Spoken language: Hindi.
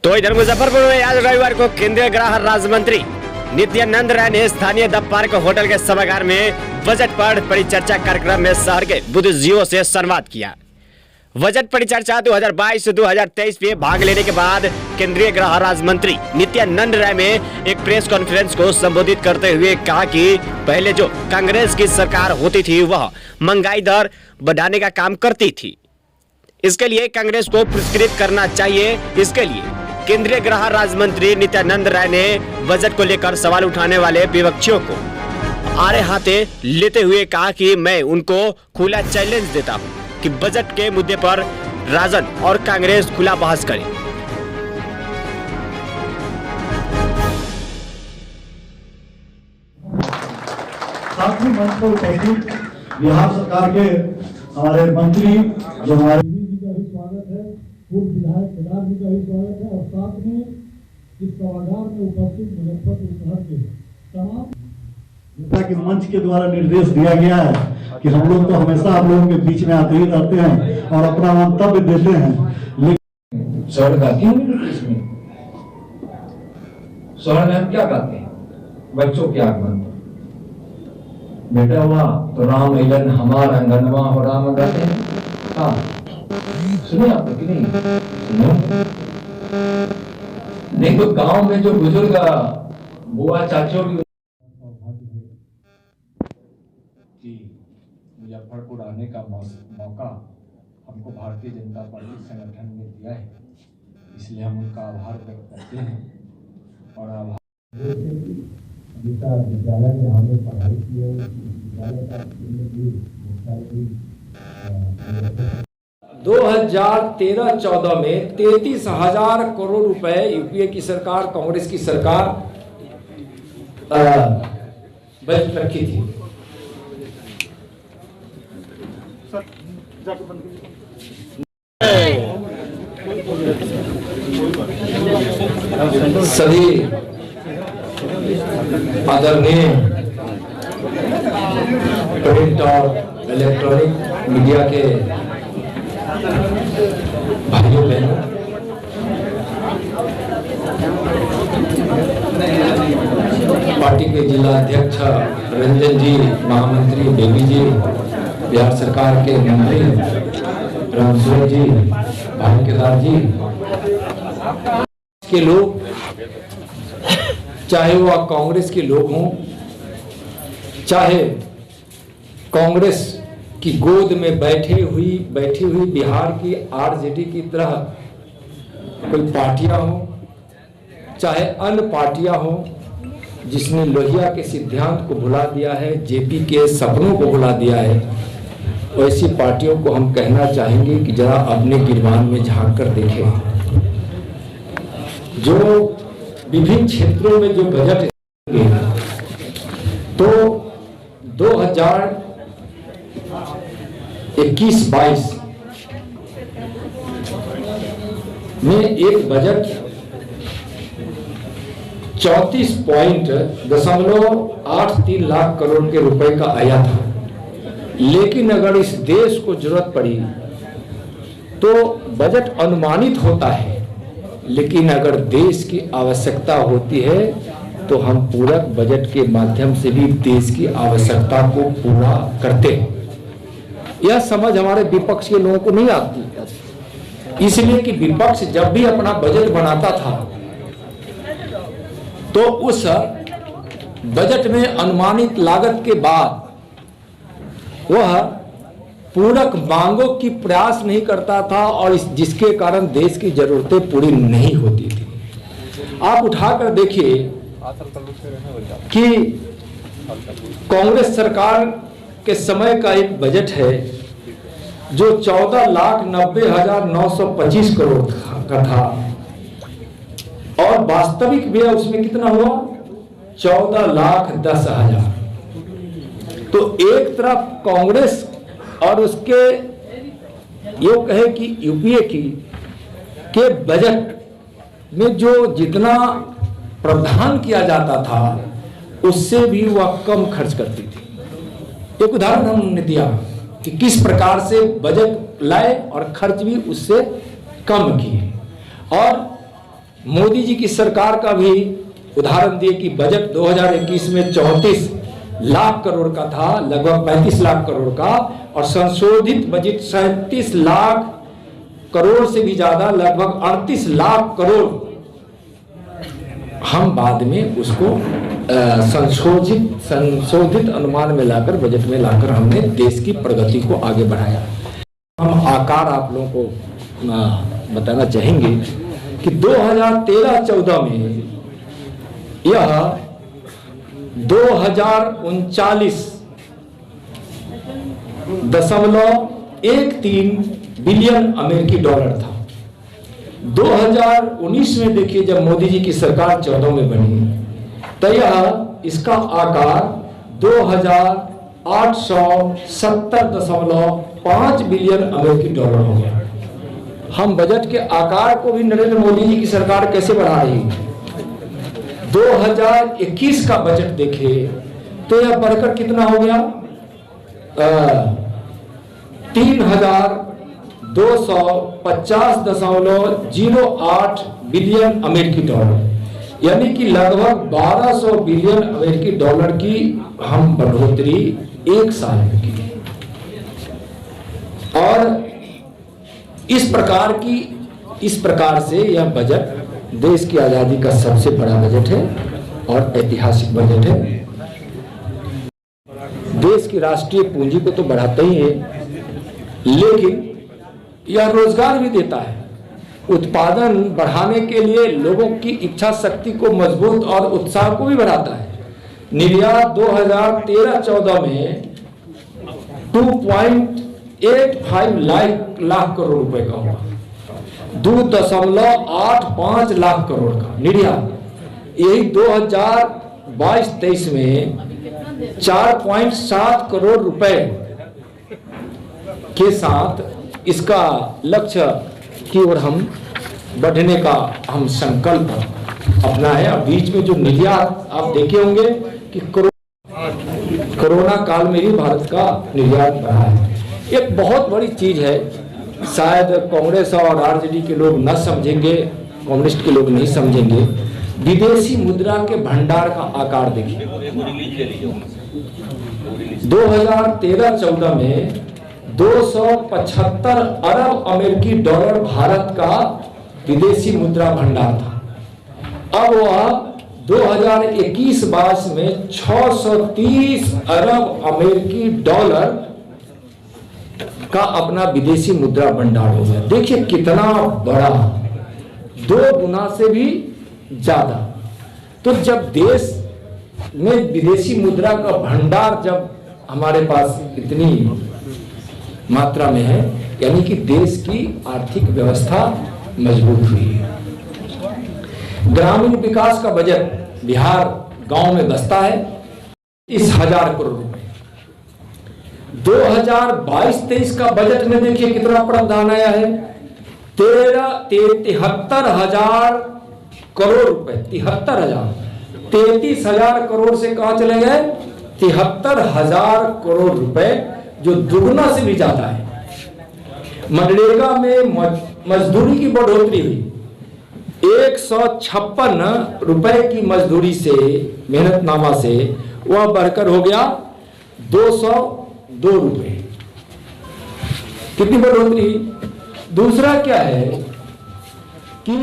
तो इधर मुजफ्फरपुर में आज रविवार को केंद्रीय गृह राज्य मंत्री नित्यानंद राय ने स्थानीय द पार्क होटल के सभागार में बजट पर परिचर्चा कार्यक्रम में शहर के बुद्धिजीवियों से संवाद किया। बजट परिचर्चा 2022 से 2023 में भाग लेने के बाद केंद्रीय गृह राज्य मंत्री नित्यानंद राय में एक प्रेस कॉन्फ्रेंस को संबोधित करते हुए कहा कि पहले जो कांग्रेस की सरकार होती थी वह महंगाई दर बढ़ाने का काम करती थी। इसके लिए कांग्रेस को पुरस्कृत करना चाहिए। इसके लिए केंद्रीय गृह राज्य मंत्री नित्यानंद राय ने बजट को लेकर सवाल उठाने वाले विपक्षियों को आड़े हाथे लेते हुए कहा कि मैं उनको खुला चैलेंज देता हूं कि बजट के मुद्दे पर राजद और कांग्रेस खुला बहस करे। साथ ही मंच पर उपस्थित बिहार सरकार के हमारे मंत्री जो हमारे स्वागत है, पूर्व विधायक केदार जी का भी स्वागत है और साथ में इस सभागार में उपस्थित मुजफ्फरपुर शहर के तमाम नेता के मंच के द्वारा निर्देश दिया गया है कि हम लोग तो हमेशा आप लोगों के बीच में आते ही रहते हैं और अपना मंतव्य देते हैं। लेकिन स्वर गाती हूँ इसमें स्वर में हम क्या गाते हैं? बच्चों के आगमन बेटा हुआ तो राम मिलन हमारा अंगनवा हो राम गाते हैं। हाँ सुनिए आप कि नहीं नहीं तो गांव में जो बुजुर्ग बुआ चाचों की मुजफ्फरपुर आने का मौका हमको भारतीय जनता पार्टी संगठन ने दिया है, इसलिए हम उनका आभार व्यक्त करते हैं। और आभार विद्यालय में हमने पढ़ाई की है, विद्यालय का 2013-14 में 33,000 करोड़ रुपए यूपीए की सरकार, कांग्रेस की सरकार बजट रखी थी। सभी आदरणीय प्रिंट और इलेक्ट्रॉनिक मीडिया के भाइयों बहनों, पार्टी के जिला अध्यक्ष रंजन जी, महामंत्री बेबी जी, बिहार सरकार के मंत्री रामसूरत जी, भाई केदार जी के लोग, चाहे वह कांग्रेस के लोग हों, चाहे कांग्रेस की गोद में बैठी हुई बिहार की आरजेडी की तरह कोई पार्टियां हो, चाहे अन्य पार्टियां हो जिसने लोहिया के सिद्धांत को भुला दिया है, जेपी के सपनों को भुला दिया है, वैसी पार्टियों को हम कहना चाहेंगे कि जरा अपने गिरबान में झांक कर देखें। जो विभिन्न क्षेत्रों में जो बजट तो 2021-22 में एक बजट 34.83 लाख करोड़ के रुपए का आया था। लेकिन अगर इस देश को जरूरत पड़ी तो बजट अनुमानित होता है, लेकिन अगर देश की आवश्यकता होती है तो हम पूरक बजट के माध्यम से भी देश की आवश्यकता को पूरा करते हैं। यह समझ हमारे विपक्ष के लोगों को नहीं आती, इसलिए कि विपक्ष जब भी अपना बजट बनाता था तो उस बजट में अनुमानित लागत के बाद वह पूरक मांगों की प्रयास नहीं करता था और जिसके कारण देश की जरूरतें पूरी नहीं होती थी। आप उठाकर देखिए कि कांग्रेस सरकार के समय का एक बजट है जो 14,90,925 करोड़ का था और वास्तविक व्यय उसमें कितना हुआ? 14,10,000। तो एक तरफ कांग्रेस और उसके ये कहे कि यूपीए के बजट में जो जितना प्रावधान किया जाता था उससे भी वह कम खर्च करती थी। एक उदाहरण हमने दिया कि किस प्रकार से बजट लाए और खर्च भी उससे कम किए। और मोदी जी की सरकार का भी उदाहरण दिए कि बजट 2021 में 34 लाख करोड़ का था, लगभग 35 लाख करोड़ का, और संशोधित बजट 37 लाख करोड़ से भी ज्यादा, लगभग 38 लाख करोड़ हम बाद में उसको संशोधित अनुमान में लाकर, बजट में लाकर हमने देश की प्रगति को आगे बढ़ाया। हम आकार आप लोगों को बताना चाहेंगे कि 2013-14 में यह 2039.13 बिलियन अमेरिकी डॉलर था। 2019 में देखिए, जब मोदी जी की सरकार 14 में बनी, तो यह इसका आकार 2870.5 बिलियन अमेरिकी डॉलर हो गया। हम बजट के आकार को भी नरेंद्र मोदी जी की सरकार कैसे बढ़ा रही है। 2021 का बजट देखे तो यह बढ़कर कितना हो गया, 3250.08 बिलियन अमेरिकी डॉलर, यानी कि लगभग 1200 बिलियन अमेरिकी डॉलर की हम बढ़ोतरी एक साल में की। और इस प्रकार से यह बजट देश की आजादी का सबसे बड़ा बजट है और ऐतिहासिक बजट है। देश की राष्ट्रीय पूंजी को तो बढ़ाता ही है, लेकिन यह रोजगार भी देता है। उत्पादन बढ़ाने के लिए लोगों की इच्छा शक्ति को मजबूत और उत्साह को भी बढ़ाता है। निर्यात 2013-14 में 2.85 लाख करोड़ रुपए का हुआ, 2.85 लाख करोड़ का निर्यात। यही 2022-23 में 4.7 करोड़ रुपए के साथ इसका लक्ष्य की ओर हम बढ़ने का हम संकल्प अपना है। और बीच में जो निर्यात आप देखे होंगे कि कोरोना काल में ही भारत का निर्यात बढ़ा है। एक बहुत बड़ी चीज है, शायद कांग्रेस और आरजेडी के लोग न समझेंगे, कम्युनिस्ट के लोग नहीं समझेंगे। विदेशी मुद्रा के भंडार का आकार देखिए। 2013-14 में 275 अरब अमेरिकी डॉलर भारत का विदेशी मुद्रा भंडार था। अब वह 2021-22 में 630 अरब अमेरिकी डॉलर का अपना विदेशी मुद्रा भंडार हो गया। देखिए कितना बड़ा, 2 गुना से भी ज्यादा। तो जब देश में विदेशी मुद्रा का भंडार जब हमारे पास इतनी मात्रा में है, यानी कि देश की आर्थिक व्यवस्था मजबूत हुई है। ग्रामीण विकास का बजट बिहार गांव में बसता है 30,000 करोड़ रुपए। 2022-23 का बजट में देखिए कितना प्रावधान आया है, 73,000 करोड़ रुपए। 73,000, 33,000 करोड़ से कहां चले गए, 73,000 करोड़ रुपए, जो दुगना से भी ज्यादा है। मनरेगा में मजदूरी की बढ़ोतरी हुई, 156 रुपए की मजदूरी से, मेहनतनामा से, वह बढ़कर हो गया 202 रुपए। कितनी बढ़ोतरी। दूसरा क्या है कि